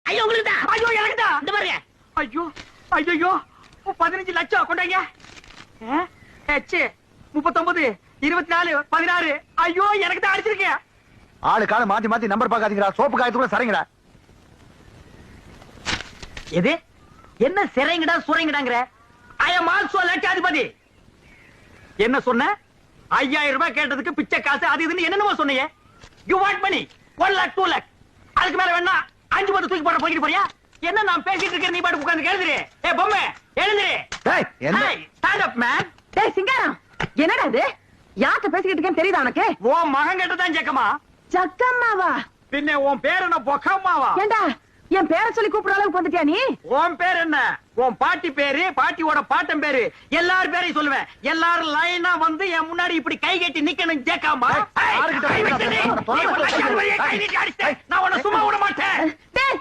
ஐயோ உங்களுக்கு தான். ஐயோ எனக்கு தான். இந்த பாருங்க. ஐயோ ஐயோ 15 லட்சம் கொண்டாங்க. 39 24 16. ஐயோ எனக்கு தான் அடிச்சிருக்கேன். ஆளு கால மாத்தி மாத்தி நம்பர் பாக்காதீங்கடா. சோப்பு காயத்துக்குள்ள சரிங்கடா. எது என்ன சிறைங்கடா சுரைங்கடாங்கற? ஐ அம் ஆல்சோ லட்சாதிபதி. என்ன சொன்ன? 5000 ரூபாய் கேட்டதுக்கு பிச்சை காசு அது இதுன்னு என்னென்னமோ சொன்னீங்க. You want money 1 lakh 2 lakh. அதுக்கு மேல வேணா 5 பத்து தூக்கி போட போயிட்டு போறியா? என்ன நான் பேசிட்டு இருக்கேன் நீ பாட்டு உட்கார்ந்து கேளுதுரு. ஏய் பொம்மை எழுந்துரு. டேய் என்ன? Stand up man. டேய் சிங்காரம், என்னடா இது? யார்கிட்ட பேசிக்கிட்டு இருக்கேன்னு தெரியுதா உனக்கு? ஓ மகன் கிட்ட தான் ஜக்கமா. ஜக்கம்மாவா? பின்ன உன் பேர் என்ன பொக்கம்மாவா? ஏண்டா என் பேரை சொல்லி கூப்பிடுற அளவுக்கு வந்துட்டியா நீ? உன் பேர் என்ன? உன் பாட்டி பேரு, பாட்டியோட பாட்டன் பேரு, எல்லார் பேரையும் சொல்லுவேன். எல்லாரும் லைனா வந்து என் முன்னாடி இப்படி கை கட்டி நிக்கணும் ஜேக்காமா. யாருக்கிட்ட நான் உன்னை சும்மா விட மாட்டேன். டேய்